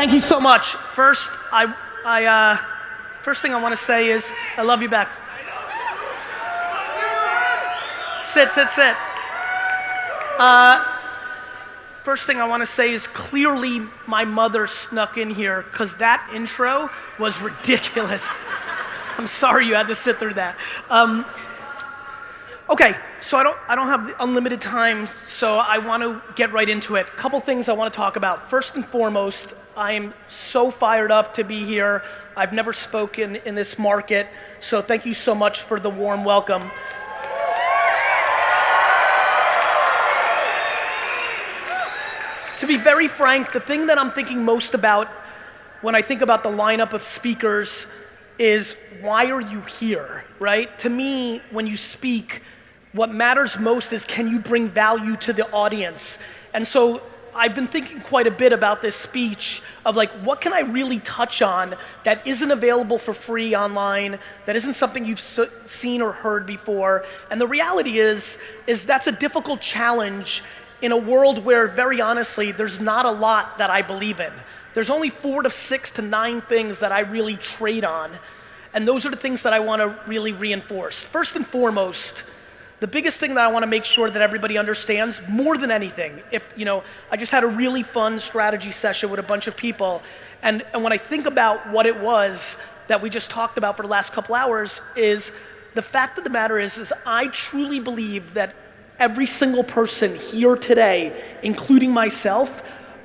Thank you so much. First, first thing I want to say is, I love you back. Sit. First thing I want to say is clearly my mother snuck in here because that intro was ridiculous. I'm sorry you had to sit through that. Okay, so I don't have unlimited time, so I want to get right into it. Couple things I want to talk about. First and foremost, I am so fired up to be here. I've never spoken in this market, so thank you so much for the warm welcome. To be very frank, the thing that I'm thinking most about when I think about the lineup of speakers is, why are you here, right? To me, when you speak, what matters most is, can you bring value to the audience? And so I've been thinking quite a bit about this speech of like, what can I really touch on that isn't available for free online, that isn't something you've seen or heard before? And the reality is that's a difficult challenge in a world where, very honestly, there's not a lot that I believe in. There's only 4 to 6 to 9 things that I really trade on, and those are the things that I want to really reinforce. First and foremost, the biggest thing that I want to make sure that everybody understands, more than anything, I just had a really fun strategy session with a bunch of people, and when I think about what it was that we just talked about for the last couple hours, is the fact of the matter is I truly believe that every single person here today, including myself,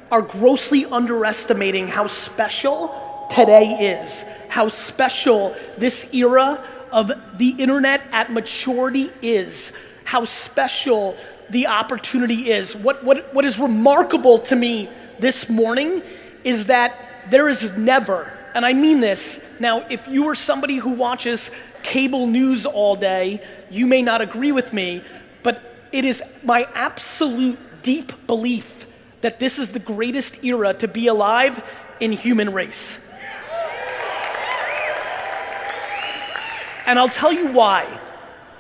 are grossly underestimating how special today is, how special this era of the internet at maturity is, how special the opportunity is. What is remarkable to me this morning is that there is never, and I mean this, now if you are somebody who watches cable news all day, you may not agree with me, but it is my absolute deep belief that this is the greatest era to be alive in human race. And I'll tell you why.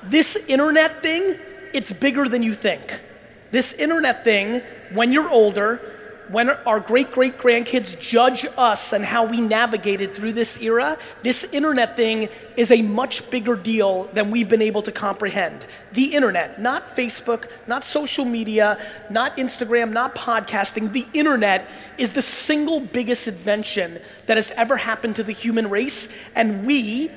This internet thing, it's bigger than you think. This internet thing, when you're older, when our great-great-grandkids judge us and how we navigated through this era, this internet thing is a much bigger deal than we've been able to comprehend. The internet, not Facebook, not social media, not Instagram, not podcasting. The internet is the single biggest invention that has ever happened to the human race, and we,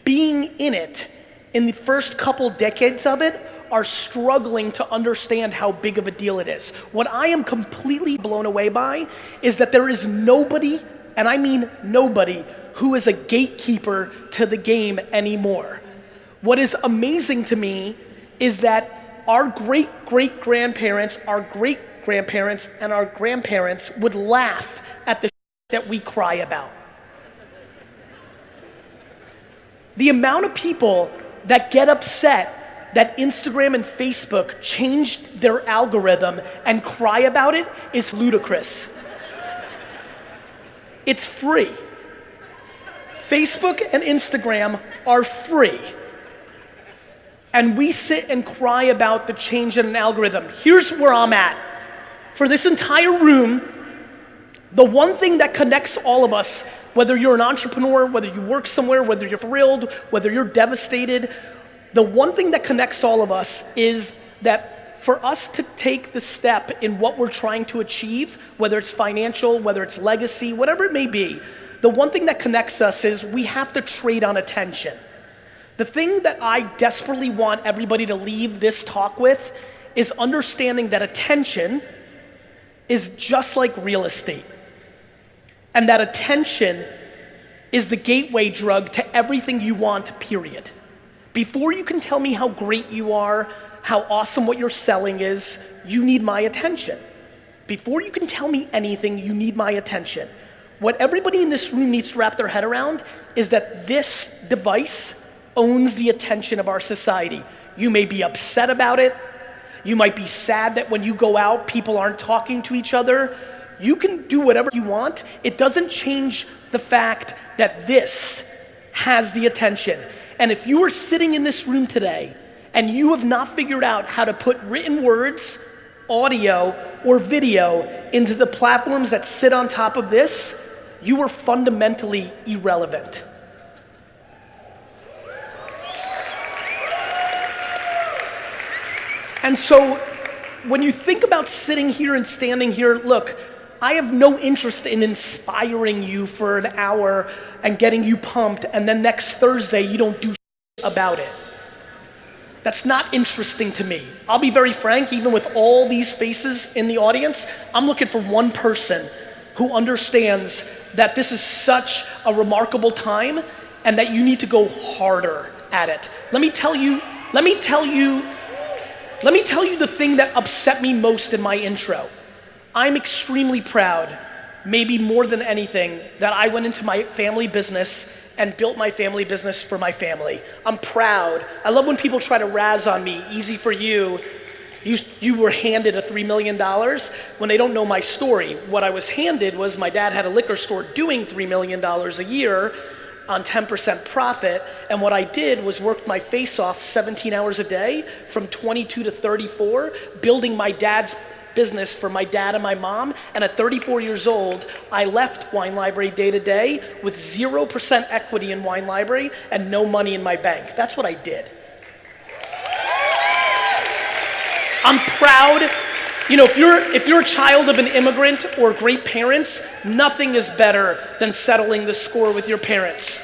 being in it, in the first couple decades of it, are struggling to understand how big of a deal it is. What I am completely blown away by is that there is nobody, and I mean nobody, who is a gatekeeper to the game anymore. What is amazing to me is that our great-great-grandparents, our great-grandparents, and our grandparents would laugh at the that we cry about. The amount of people that get upset that Instagram and Facebook changed their algorithm and cry about it is ludicrous. It's free. Facebook and Instagram are free. And we sit and cry about the change in an algorithm. Here's where I'm at. For this entire room, the one thing that connects all of us, whether you're an entrepreneur, whether you work somewhere, whether you're thrilled, whether you're devastated, the one thing that connects all of us is that for us to take the step in what we're trying to achieve, whether it's financial, whether it's legacy, whatever it may be, the one thing that connects us is we have to trade on attention. The thing that I desperately want everybody to leave this talk with is understanding that attention is just like real estate. And that attention is the gateway drug to everything you want, period. Before you can tell me how great you are, how awesome what you're selling is, you need my attention. Before you can tell me anything, you need my attention. What everybody in this room needs to wrap their head around is that this device owns the attention of our society. You may be upset about it. You might be sad that when you go out, people aren't talking to each other. You can do whatever you want. It doesn't change the fact that this has the attention. And if you are sitting in this room today and you have not figured out how to put written words, audio, or video into the platforms that sit on top of this, you were fundamentally irrelevant. And so when you think about sitting here and standing here, look, I have no interest in inspiring you for an hour and getting you pumped, and then next Thursday you don't do about it. That's not interesting to me. I'll be very frank, even with all these faces in the audience, I'm looking for one person who understands that this is such a remarkable time and that you need to go harder at it. Let me tell you the thing that upset me most in my intro. I'm extremely proud, maybe more than anything, that I went into my family business and built my family business for my family. I'm proud. I love when people try to razz on me, easy for you. You were handed a $3 million when they don't know my story. What I was handed was my dad had a liquor store doing $3 million a year on 10% profit, and what I did was work my face off 17 hours a day from 22 to 34, building my dad's business for my dad and my mom, and at 34 years old, I left Wine Library day to day with 0% equity in Wine Library and no money in my bank. That's what I did. I'm proud. You know, if you're a child of an immigrant or great parents, nothing is better than settling the score with your parents.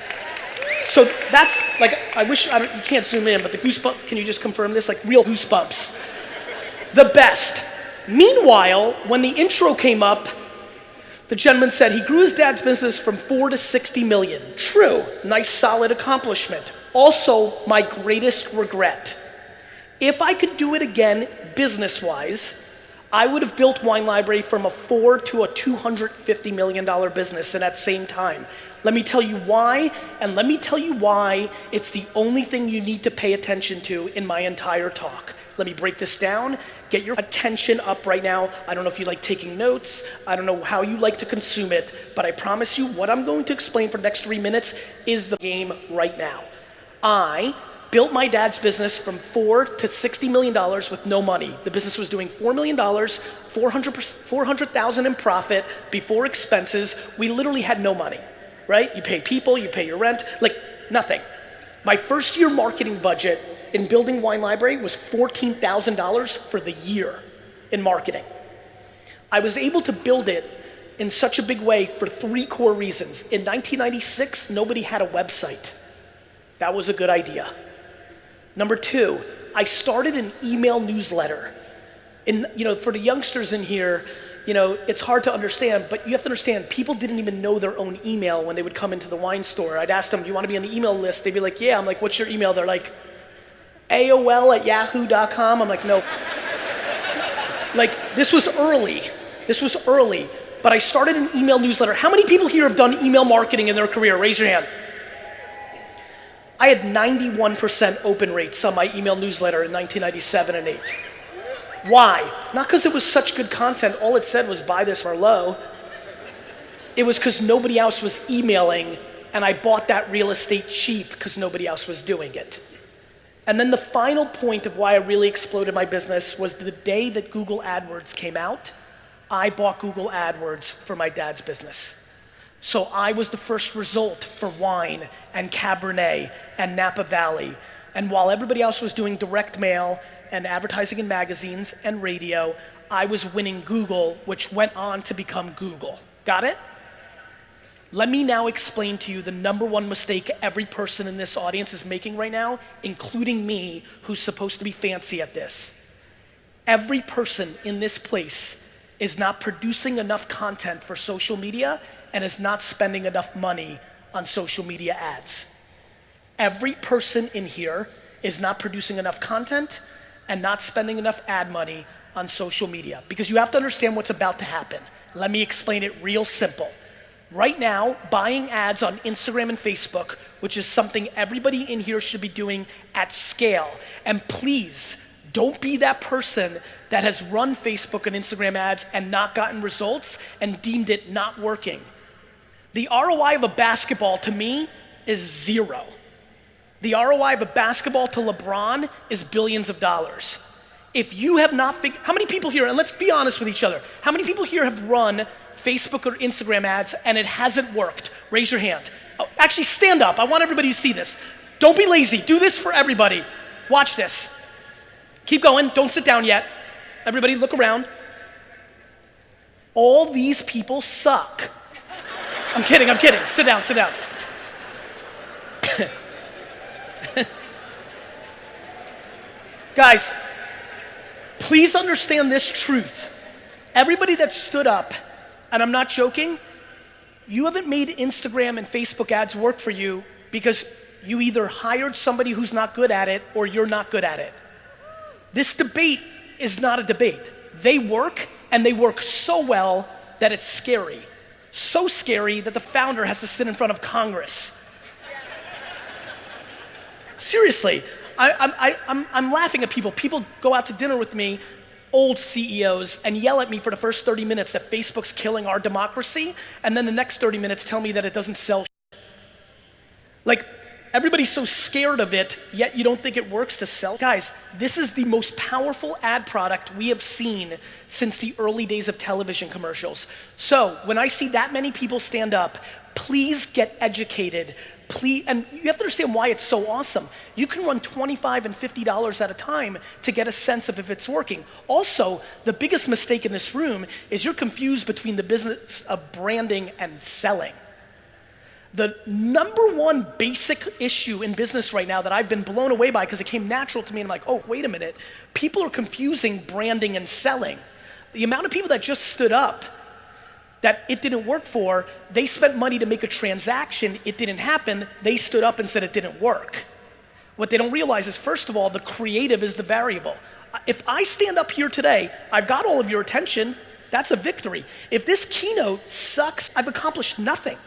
So that's like, you can't zoom in, but the goosebumps, can you just confirm this? Like real goosebumps. The best. Meanwhile, when the intro came up, the gentleman said he grew his dad's business from 4 to 60 million. True, nice solid accomplishment. Also, my greatest regret. If I could do it again, business-wise, I would have built Wine Library from a $4 to a $250 million business in that same time. Let me tell you why, and let me tell you why it's the only thing you need to pay attention to in my entire talk. Let me break this down. Get your attention up right now. I don't know if you like taking notes. I don't know how you like to consume it, but I promise you what I'm going to explain for the next 3 minutes is the game right now. I built my dad's business from $4 to $60 million with no money. The business was doing $4 million, 400,000 in profit before expenses. We literally had no money, right? You pay people, you pay your rent, like nothing. My first year marketing budget in building Wine Library was $14,000 for the year in marketing. I was able to build it in such a big way for 3 core reasons. In 1996, nobody had a website. That was a good idea. Number 2, I started an email newsletter. For the youngsters in here, it's hard to understand, but you have to understand, people didn't even know their own email when they would come into the wine store. I'd ask them, do you want to be on the email list? They'd be like, yeah. I'm like, what's your email? They're like, AOL@yahoo.com. I'm like, no. Like, this was early, but I started an email newsletter. How many people here have done email marketing in their career? Raise your hand. I had 91% open rates on my email newsletter in 1997 and 8. Why? Not because it was such good content. All it said was buy this for low. It was because nobody else was emailing, and I bought that real estate cheap because nobody else was doing it. And then the final point of why I really exploded my business was the day that Google AdWords came out, I bought Google AdWords for my dad's business. So I was the first result for wine and Cabernet and Napa Valley. And while everybody else was doing direct mail and advertising in magazines and radio, I was winning Google, which went on to become Google. Got it? Let me now explain to you the number 1 mistake every person in this audience is making right now, including me, who's supposed to be fancy at this. Every person in this place is not producing enough content for social media and is not spending enough money on social media ads. Every person in here is not producing enough content and not spending enough ad money on social media, because you have to understand what's about to happen. Let me explain it real simple. Right now, buying ads on Instagram and Facebook, which is something everybody in here should be doing at scale. And please, don't be that person that has run Facebook and Instagram ads and not gotten results and deemed it not working. The ROI of a basketball to me is 0. The ROI of a basketball to LeBron is billions of dollars. If you have not how many people here, and let's be honest with each other, how many people here have run Facebook or Instagram ads and it hasn't worked? Raise your hand. Oh, actually, stand up. I want everybody to see this. Don't be lazy. Do this for everybody. Watch this. Keep going. Don't sit down yet. Everybody look around. All these people suck. I'm kidding. Sit down. Guys, please understand this truth. Everybody that stood up, and I'm not joking, you haven't made Instagram and Facebook ads work for you because you either hired somebody who's not good at it or you're not good at it. This debate is not a debate. They work, and they work so well that it's scary. So scary that the founder has to sit in front of Congress. Seriously, I'm laughing at people. People go out to dinner with me, old CEOs, and yell at me for the first 30 minutes that Facebook's killing our democracy, and then the next 30 minutes tell me that it doesn't sell. Like, everybody's so scared of it, yet you don't think it works to sell. Guys, this is the most powerful ad product we have seen since the early days of television commercials. So, when I see that many people stand up, please get educated. Please, and you have to understand why it's so awesome. You can run $25 and $50 at a time to get a sense of if it's working. Also, the biggest mistake in this room is you're confused between the business of branding and selling. The number one basic issue in business right now that I've been blown away by because it came natural to me, and I'm like, oh, wait a minute. People are confusing branding and selling. The amount of people that just stood up that it didn't work for, they spent money to make a transaction, it didn't happen, they stood up and said it didn't work. What they don't realize is, first of all, the creative is the variable. If I stand up here today, I've got all of your attention, that's a victory. If this keynote sucks, I've accomplished nothing.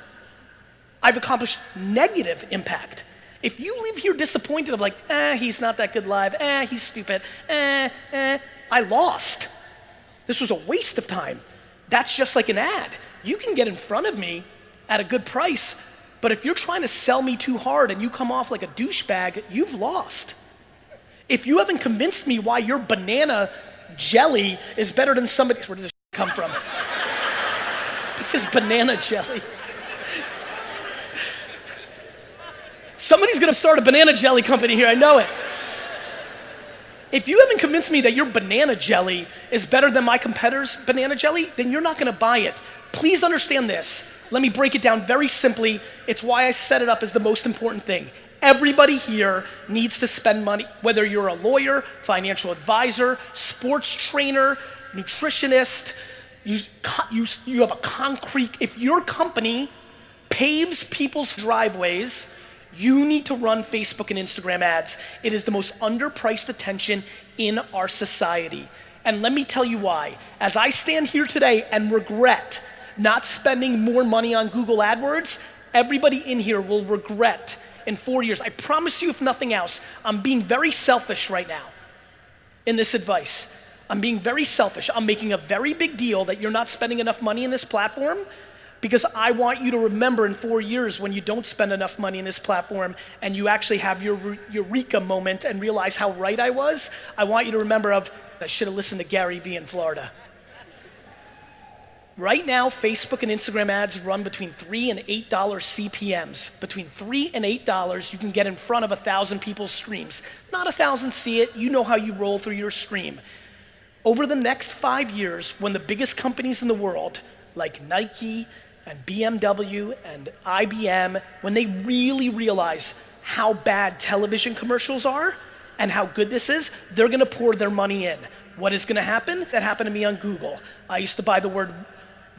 I've accomplished negative impact. If you leave here disappointed of like, he's not that good live, he's stupid, I lost. This was a waste of time. That's just like an ad. You can get in front of me at a good price, but if you're trying to sell me too hard and you come off like a douchebag, you've lost. If you haven't convinced me why your banana jelly is better than somebody's, where does this come from? This is banana jelly. Somebody's gonna start a banana jelly company here, I know it. If you haven't convinced me that your banana jelly is better than my competitor's banana jelly, then you're not gonna buy it. Please understand this. Let me break it down very simply. It's why I set it up as the most important thing. Everybody here needs to spend money, whether you're a lawyer, financial advisor, sports trainer, nutritionist, you have a concrete, if your company paves people's driveways, you need to run Facebook and Instagram ads. It is the most underpriced attention in our society. And let me tell you why. As I stand here today and regret not spending more money on Google AdWords, everybody in here will regret in 4 years. I promise you, if nothing else, I'm being very selfish right now in this advice. I'm being very selfish. I'm making a very big deal that you're not spending enough money in this platform, because I want you to remember in 4 years when you don't spend enough money in this platform and you actually have your eureka moment and realize how right I was. I want you to remember I should have listened to GaryVee in Florida. Right now, Facebook and Instagram ads run between $3 and $8 CPMs. Between $3 and $8, you can get in front of 1,000 people's streams. Not 1,000 see it, you know how you roll through your stream. Over the next 5 years, when the biggest companies in the world, like Nike, and BMW and IBM, when they really realize how bad television commercials are and how good this is, they're gonna pour their money in. What is gonna happen? That happened to me on Google. I used to buy the word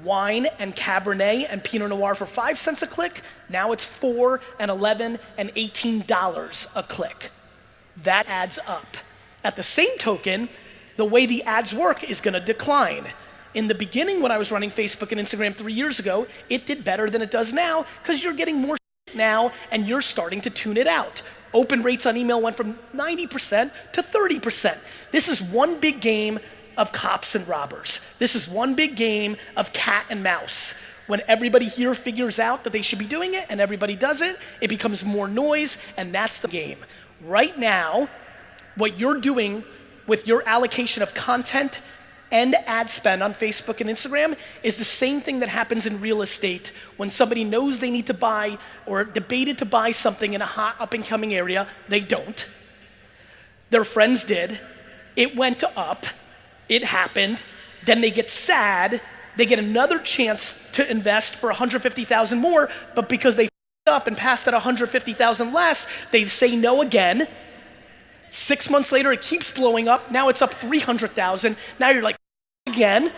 wine and Cabernet and Pinot Noir for 5 cents a click. Now it's $4 and $11 and $18 a click. That adds up. At the same token, the way the ads work is gonna decline. In the beginning, when I was running Facebook and Instagram 3 years ago, it did better than it does now because you're getting more now and you're starting to tune it out. Open rates on email went from 90% to 30%. This is one big game of cops and robbers. This is one big game of cat and mouse. When everybody here figures out that they should be doing it and everybody does it, it becomes more noise, and that's the game. Right now, what you're doing with your allocation of content and ad spend on Facebook and Instagram is the same thing that happens in real estate when somebody knows they need to buy or debated to buy something in a hot up-and-coming area. They don't. Their friends did. It went up. It happened. Then they get sad. They get another chance to invest for $150,000 more, but because they f***ed up and passed at $150,000 less, they say no again. 6 months later, it keeps blowing up. Now it's up 300,000. Now you're like, again,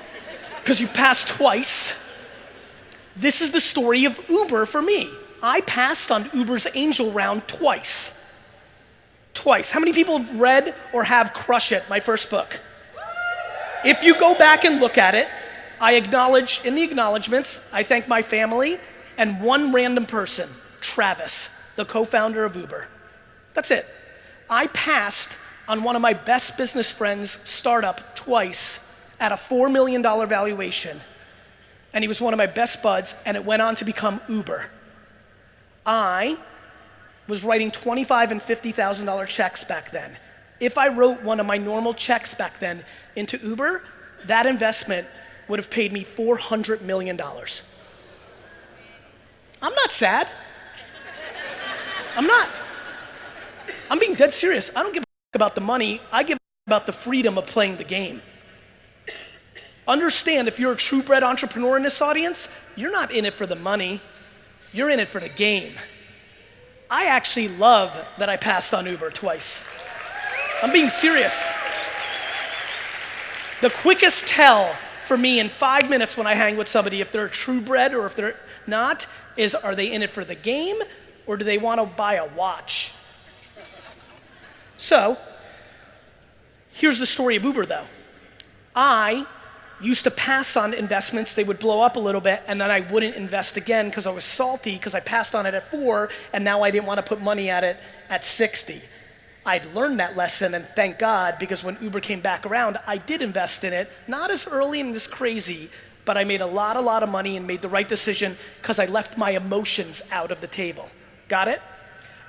because you passed twice. This is the story of Uber for me. I passed on Uber's angel round twice. Twice. How many people have read or have Crush It, my first book? If you go back and look at it, I acknowledge, in the acknowledgments, I thank my family and one random person, Travis, the co-founder of Uber. That's it. I passed on one of my best business friends' startup twice at a $4 million valuation. And he was one of my best buds, and it went on to become Uber. I was writing $25,000 and $50,000 checks back then. If I wrote one of my normal checks back then into Uber, that investment would have paid me $400 million. I'm not sad. I'm not. I'm being dead serious. I don't give a about the money. I give a about the freedom of playing the game. Understand, if you're a true-bred entrepreneur in this audience, you're not in it for the money. You're in it for the game. I actually love that I passed on Uber twice. I'm being serious. The quickest tell for me in 5 minutes when I hang with somebody, if they're a true-bred or if they're not, is are they in it for the game or do they want to buy a watch? So, here's the story of Uber though. I used to pass on investments, they would blow up a little bit, and then I wouldn't invest again because I was salty because I passed on it at 4, and now I didn't want to put money at it at 60. I'd learned that lesson, and thank God, because when Uber came back around, I did invest in it, not as early and as crazy, but I made a lot of money and made the right decision because I left my emotions out of the table. Got it?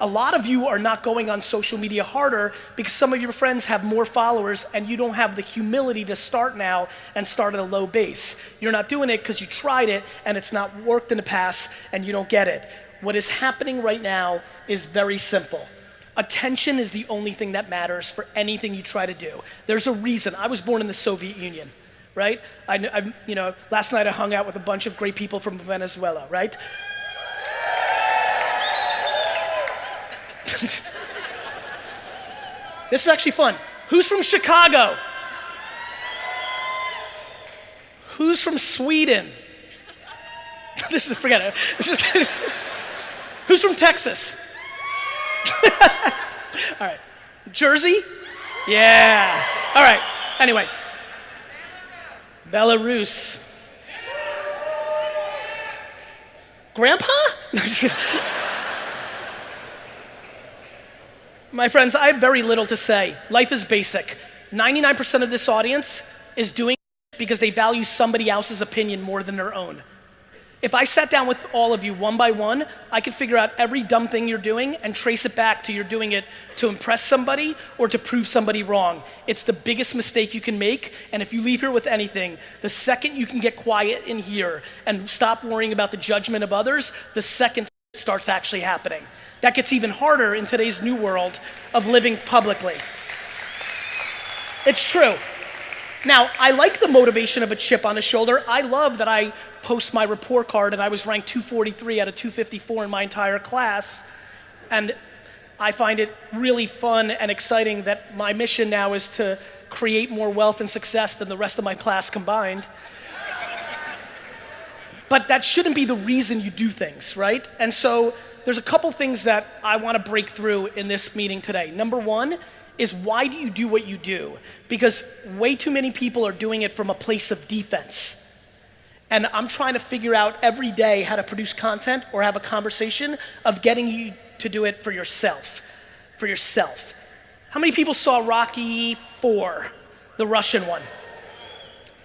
A lot of you are not going on social media harder because some of your friends have more followers and you don't have the humility to start now and start at a low base. You're not doing it because you tried it and it's not worked in the past and you don't get it. What is happening right now is very simple. Attention is the only thing that matters for anything you try to do. There's a reason. I was born in the Soviet Union, right? Last night I hung out with a bunch of great people from Venezuela, right? This is actually fun. Who's from Chicago? Who's from Sweden? Forget it. Who's from Texas? All right. Jersey? Yeah. All right. Anyway. Belarus. Grandpa? My friends, I have very little to say. Life is basic. 99% of this audience is doing it because they value somebody else's opinion more than their own. If I sat down with all of you one by one, I could figure out every dumb thing you're doing and trace it back to you're doing it to impress somebody or to prove somebody wrong. It's the biggest mistake you can make, and if you leave here with anything, the second you can get quiet in here and stop worrying about the judgment of others, the second it starts actually happening. That gets even harder in today's new world of living publicly. It's true. Now, I like the motivation of a chip on the shoulder. I love that I post my report card and I was ranked 243 out of 254 in my entire class. And I find it really fun and exciting that my mission now is to create more wealth and success than the rest of my class combined. But that shouldn't be the reason you do things, right? And so there's a couple things that I want to break through in this meeting today. Number one is, why do you do what you do? Because way too many people are doing it from a place of defense. And I'm trying to figure out every day how to produce content or have a conversation of getting you to do it for yourself. For yourself. How many people saw Rocky IV, the Russian one?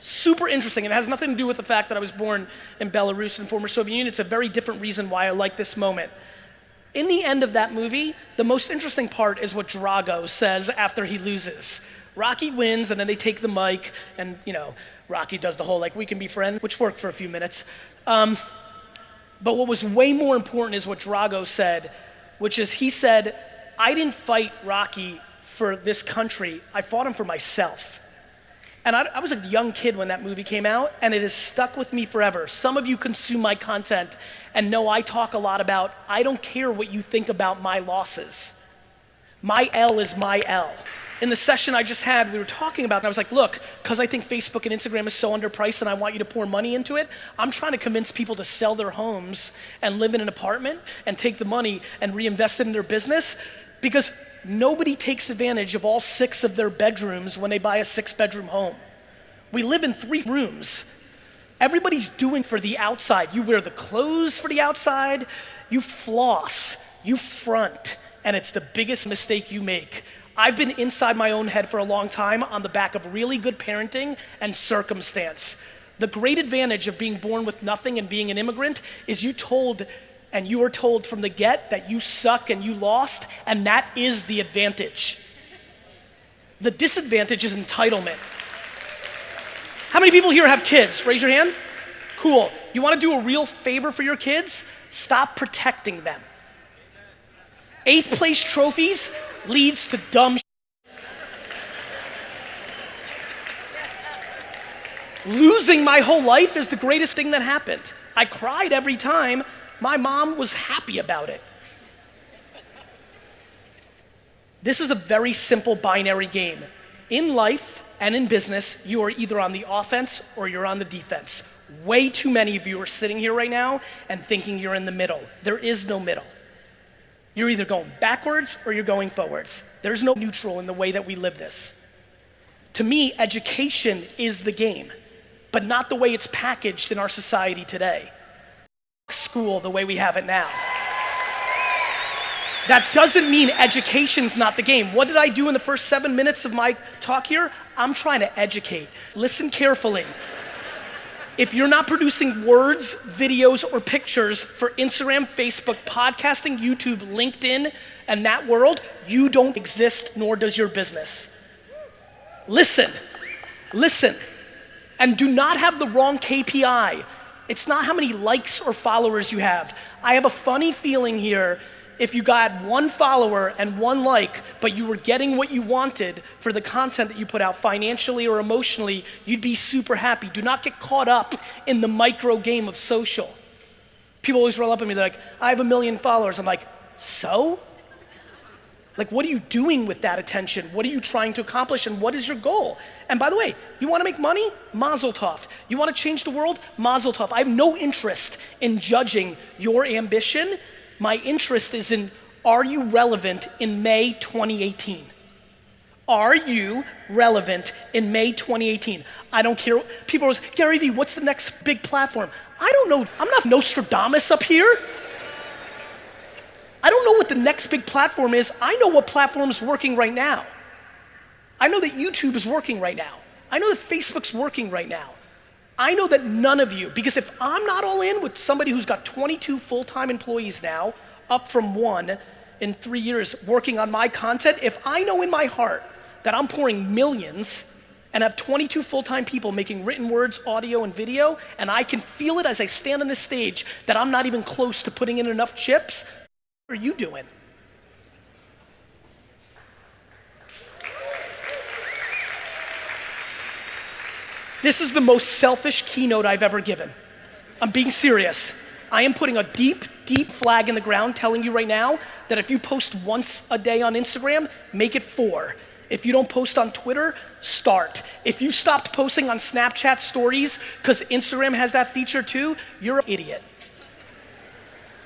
Super interesting, and it has nothing to do with the fact that I was born in Belarus and former Soviet Union. It's a very different reason why I like this moment. In the end of that movie, the most interesting part is what Drago says after he loses, Rocky wins, and then they take the mic, and Rocky does the whole like, we can be friends, which worked for a few minutes. But what was way more important is what Drago said, which is he said, I didn't fight Rocky for this country, I fought him for myself. And I was a young kid when that movie came out, and it has stuck with me forever. Some of you consume my content and know I talk a lot about, I don't care what you think about my losses. My L is my L. In the session I just had, we were talking about, and I was like, look, because I think Facebook and Instagram is so underpriced and I want you to pour money into it, I'm trying to convince people to sell their homes and live in an apartment and take the money and reinvest it in their business, because nobody takes advantage of all 6 of their bedrooms when they buy a 6-bedroom home. We live in 3 rooms. Everybody's doing for the outside. You wear the clothes for the outside, you floss, you front, and it's the biggest mistake you make. I've been inside my own head for a long time on the back of really good parenting and circumstance. The great advantage of being born with nothing and being an immigrant is you were told from the get that you suck and you lost, and that is the advantage. The disadvantage is entitlement. How many people here have kids? Raise your hand. Cool. You want to do a real favor for your kids? Stop protecting them. 8th place trophies leads to dumb Losing my whole life is the greatest thing that happened. I cried every time. My mom was happy about it. This is a very simple binary game. In life and in business, you are either on the offense or you're on the defense. Way too many of you are sitting here right now and thinking you're in the middle. There is no middle. You're either going backwards or you're going forwards. There's no neutral in the way that we live this. To me, education is the game, but not the way it's packaged in our society today. School the way we have it now. That doesn't mean education's not the game. What did I do in the first 7 minutes of my talk here? I'm trying to educate. Listen carefully. If you're not producing words, videos, or pictures for Instagram, Facebook, podcasting, YouTube, LinkedIn, and that world, you don't exist, nor does your business. Listen, and do not have the wrong KPI. It's not how many likes or followers you have. I have a funny feeling here, if you got 1 follower and 1 like, but you were getting what you wanted for the content that you put out financially or emotionally, you'd be super happy. Do not get caught up in the micro game of social. People always roll up at me, they're like, I have 1 million followers. I'm like, so? Like, what are you doing with that attention? What are you trying to accomplish, and what is your goal? And by the way, you want to make money? Mazel tov. You want to change the world? Mazel tov. I have no interest in judging your ambition. My interest is in, are you relevant in May 2018? Are you relevant in May 2018? I don't care. People are like, GaryVee, what's the next big platform? I don't know. I'm not Nostradamus up here. I don't know what the next big platform is. I know what platform is working right now. I know that YouTube is working right now. I know that Facebook's working right now. I know that none of you, because if I'm not all in with somebody who's got 22 full-time employees now, up from 1 in 3 years working on my content, if I know in my heart that I'm pouring millions and have 22 full-time people making written words, audio, and video, and I can feel it as I stand on this stage that I'm not even close to putting in enough chips, what are you doing? This is the most selfish keynote I've ever given. I'm being serious. I am putting a deep, deep flag in the ground telling you right now that if you post once a day on Instagram, make it 4. If you don't post on Twitter, start. If you stopped posting on Snapchat stories because Instagram has that feature too, you're an idiot.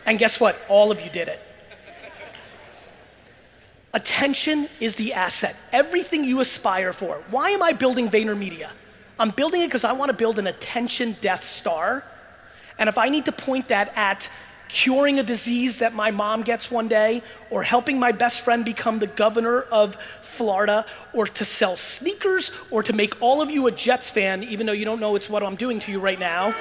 And guess what? All of you did it. Attention is the asset. Everything you aspire for. Why am I building VaynerMedia? I'm building it because I want to build an attention Death Star. And if I need to point that at curing a disease that my mom gets one day, or helping my best friend become the governor of Florida, or to sell sneakers, or to make all of you a Jets fan, even though you don't know it's what I'm doing to you right now,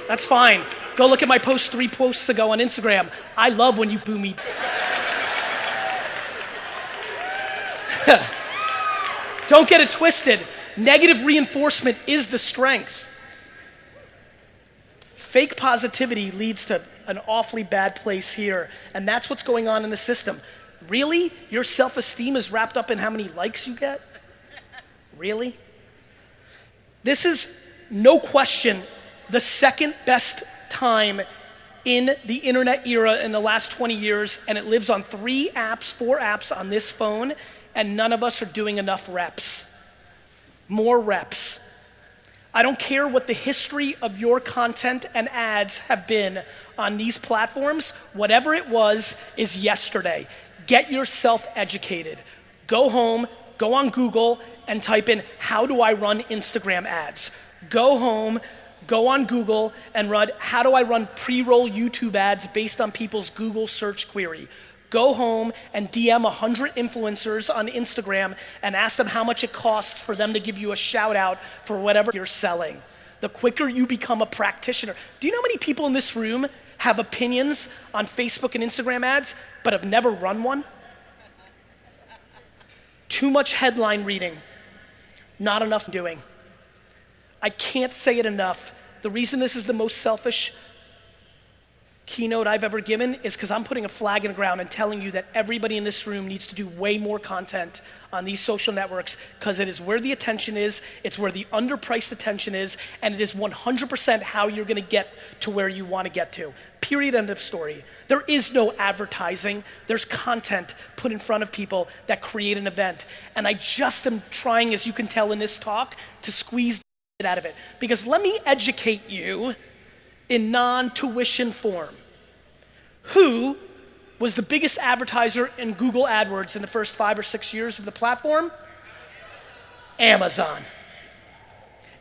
that's fine. Go look at my post 3 posts ago on Instagram. I love when you boo me. Don't get it twisted. Negative reinforcement is the strength. Fake positivity leads to an awfully bad place here, and that's what's going on in the system. Really? Your self-esteem is wrapped up in how many likes you get? Really? This is, no question, the second best time in the internet era in the last 20 years, and it lives on 4 apps on this phone, and none of us are doing enough reps. More reps. I don't care what the history of your content and ads have been on these platforms. Whatever it was is yesterday. Get yourself educated. Go home, go on Google, and type in, how do I run Instagram ads? Go home, go on Google, and run, how do I run pre-roll YouTube ads based on people's Google search query? Go home and DM 100 influencers on Instagram and ask them how much it costs for them to give you a shout out for whatever you're selling. The quicker you become a practitioner. Do you know how many people in this room have opinions on Facebook and Instagram ads, but have never run one? Too much headline reading, not enough doing. I can't say it enough. The reason this is the most selfish keynote I've ever given is because I'm putting a flag in the ground and telling you that everybody in this room needs to do way more content on these social networks, because it is where the attention is, it's where the underpriced attention is, and it is 100% how you're gonna get to where you wanna get to. Period, end of story. There is no advertising, there's content put in front of people that create an event. And I just am trying, as you can tell in this talk, to squeeze it out of it. Because let me educate you in non-tuition form. Who was the biggest advertiser in Google AdWords in the first 5 or 6 years of the platform? Amazon.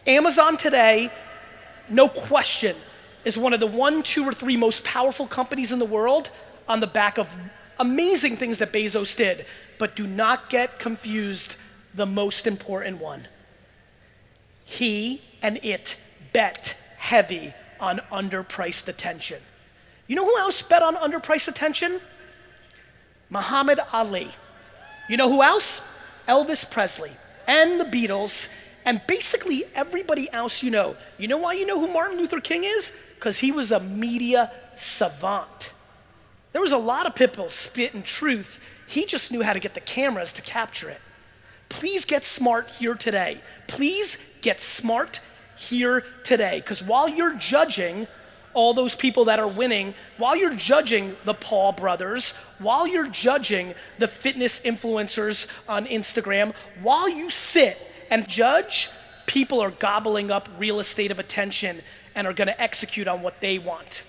Amazon today, no question, is one of the 1, 2, or 3 most powerful companies in the world on the back of amazing things that Bezos did. But do not get confused the most important one. He and it bet heavy on underpriced attention. You know who else bet on underpriced attention? Muhammad Ali. You know who else? Elvis Presley and the Beatles and basically everybody else you know. You know why you know who Martin Luther King is? Because he was a media savant. There was a lot of people spitting truth. He just knew how to get the cameras to capture it. Please get smart here today. Please get smart here today, because while you're judging all those people that are winning, while you're judging the Paul brothers, while you're judging the fitness influencers on Instagram, while you sit and judge, people are gobbling up real estate of attention and are going to execute on what they want.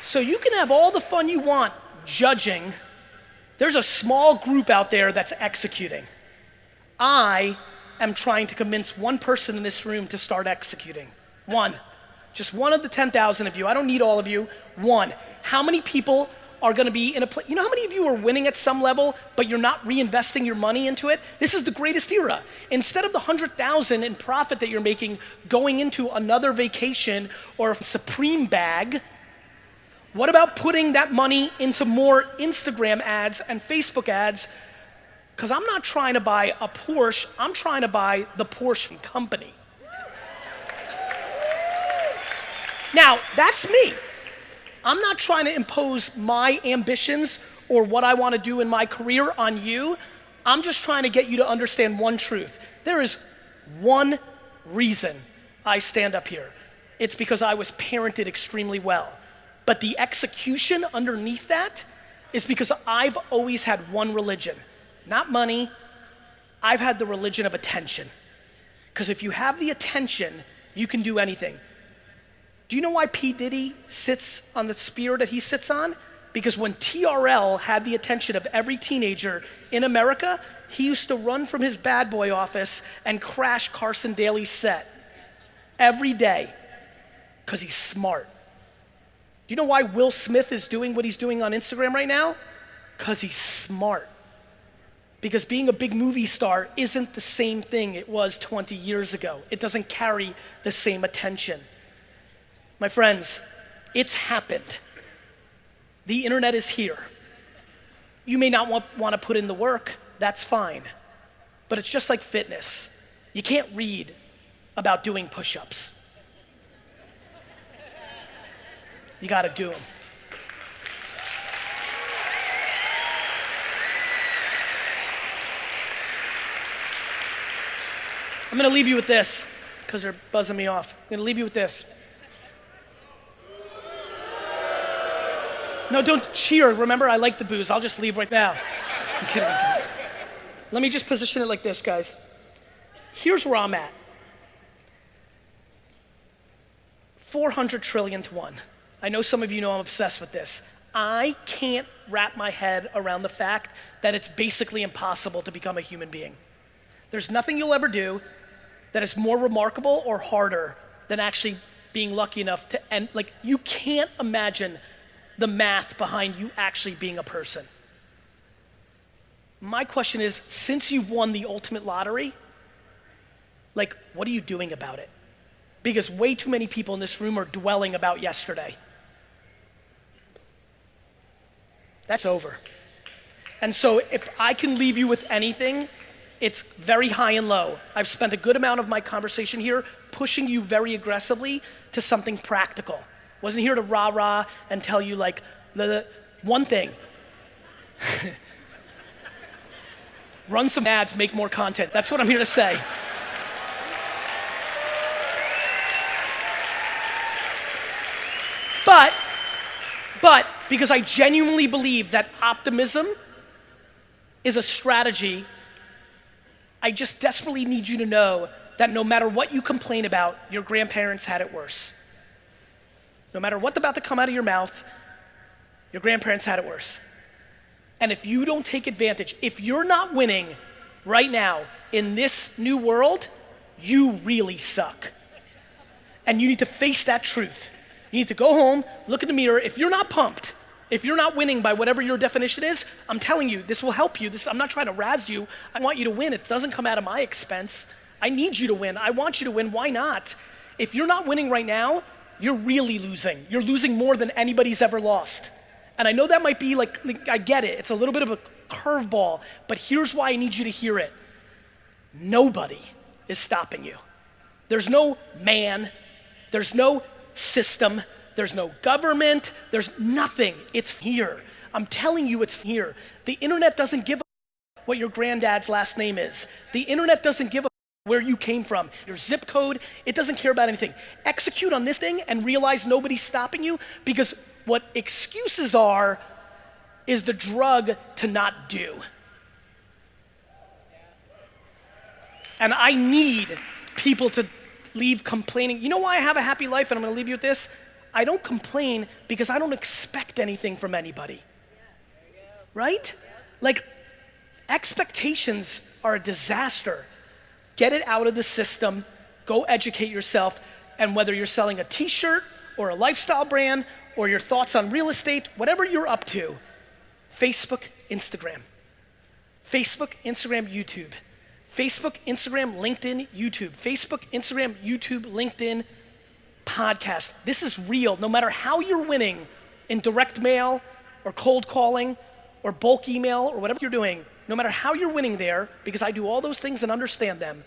So you can have all the fun you want judging. There's a small group out there that's executing. I am trying to convince one person in this room to start executing. One. Just one of the 10,000 of you. I don't need all of you. One. How many people are going to be in a place? You know how many of you are winning at some level, but you're not reinvesting your money into it? This is the greatest era. Instead of the 100,000 in profit that you're making going into another vacation or a Supreme bag, what about putting that money into more Instagram ads and Facebook ads? Because I'm not trying to buy a Porsche, I'm trying to buy the Porsche company. Now, that's me. I'm not trying to impose my ambitions or what I want to do in my career on you. I'm just trying to get you to understand one truth. There is one reason I stand up here. It's because I was parented extremely well. But the execution underneath that is because I've always had one religion, not money. I've had the religion of attention. Because if you have the attention, you can do anything. Do you know why P. Diddy sits on the spear that he sits on? Because when TRL had the attention of every teenager in America, he used to run from his bad boy office and crash Carson Daly's set every day because he's smart. Do you know why Will Smith is doing what he's doing on Instagram right now? Because he's smart. Because being a big movie star isn't the same thing it was 20 years ago. It doesn't carry the same attention. My friends, it's happened. The internet is here. You may not want to put in the work, that's fine. But it's just like fitness. You can't read about doing push-ups. You gotta do them. I'm gonna leave you with this, because they're buzzing me off. I'm gonna leave you with this. No, don't cheer. Remember, I like the booze. I'll just leave right now. I'm kidding. Let me just position it like this, guys. Here's where I'm at. 400 trillion to 1. I know some of you know I'm obsessed with this. I can't wrap my head around the fact that it's basically impossible to become a human being. There's nothing you'll ever do that is more remarkable or harder than actually being lucky enough to end. Like, you can't imagine the math behind you actually being a person. My question is, since you've won the ultimate lottery, like, what are you doing about it? Because way too many people in this room are dwelling about yesterday. That's over. And so if I can leave you with anything, it's very high and low. I've spent a good amount of my conversation here pushing you very aggressively to something practical. Wasn't here to rah-rah and tell you like the one thing. Run some ads, make more content. That's what I'm here to say. But because I genuinely believe that optimism is a strategy, I just desperately need you to know that no matter what you complain about, your grandparents had it worse. No matter what's about to come out of your mouth, your grandparents had it worse. And if you don't take advantage, if you're not winning right now in this new world, you really suck. And you need to face that truth. You need to go home, look in the mirror. If you're not pumped, if you're not winning by whatever your definition is, I'm telling you, this will help you. I'm not trying to razz you. I want you to win. It doesn't come out of my expense. I need you to win. I want you to win. Why not? If you're not winning right now, you're really losing. You're losing more than anybody's ever lost. And I know that might be like I get it. It's a little bit of a curveball, but here's why I need you to hear it. Nobody is stopping you. There's no man, there's no system, there's no government, there's nothing. It's here. I'm telling you it's here. The internet doesn't give a what your granddad's last name is. The internet doesn't give a where you came from, your zip code, it doesn't care about anything. Execute on this thing and realize nobody's stopping you, because what excuses are is the drug to not do. And I need people to leave complaining. You know why I have a happy life, and I'm gonna leave you with this? I don't complain because I don't expect anything from anybody. Right? Like, expectations are a disaster. Get it out of the system, go educate yourself, and whether you're selling a t-shirt or a lifestyle brand or your thoughts on real estate, whatever you're up to, Facebook, Instagram. Facebook, Instagram, YouTube. Facebook, Instagram, LinkedIn, YouTube. Facebook, Instagram, YouTube, LinkedIn, podcast. This is real. No matter how you're winning in direct mail or cold calling or bulk email or whatever you're doing, no matter how you're winning there, because I do all those things and understand them,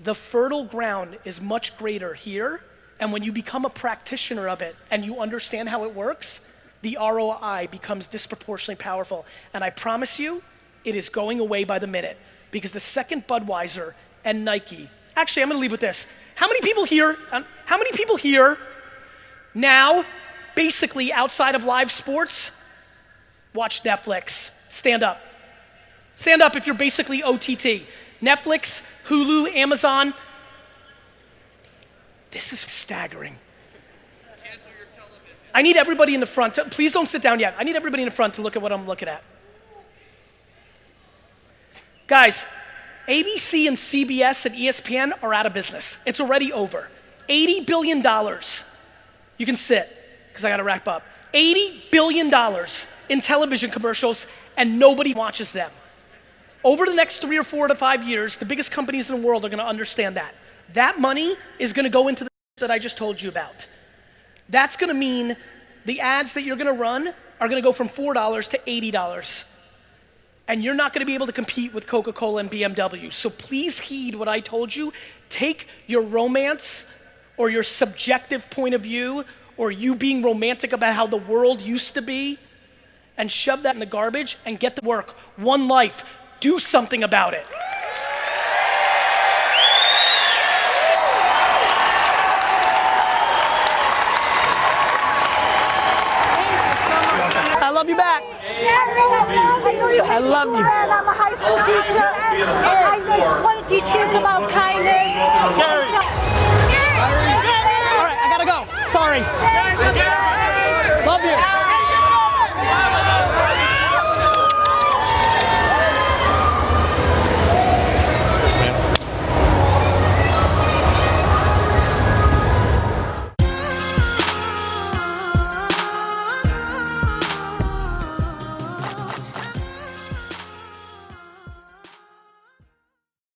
the fertile ground is much greater here. And when you become a practitioner of it and you understand how it works, the ROI becomes disproportionately powerful. And I promise you, it is going away by the minute. Because the second Budweiser and Nike, actually I'm gonna leave with this. How many people here now, basically outside of live sports, watch Netflix? Stand up. Stand up if you're basically OTT. Netflix, Hulu, Amazon. This is staggering. Cancel your television. I need everybody in the front, please don't sit down yet. I need everybody in the front to look at what I'm looking at. Guys, ABC and CBS and ESPN are out of business. It's already over. $80 billion. You can sit, because I gotta wrap up. $80 billion in television commercials, and nobody watches them. Over the next 3 or 4 to 5 years, the biggest companies in the world are gonna understand that. That money is gonna go into the that I just told you about. That's gonna mean the ads that you're gonna run are gonna go from $4 to $80. And you're not gonna be able to compete with Coca-Cola and BMW. So please heed what I told you. Take your romance or your subjective point of view or you being romantic about how the world used to be and shove that in the garbage and get to work. One life, do something about it. I love you back. I love you. And I'm a high school teacher, and I just want to teach kids about kindness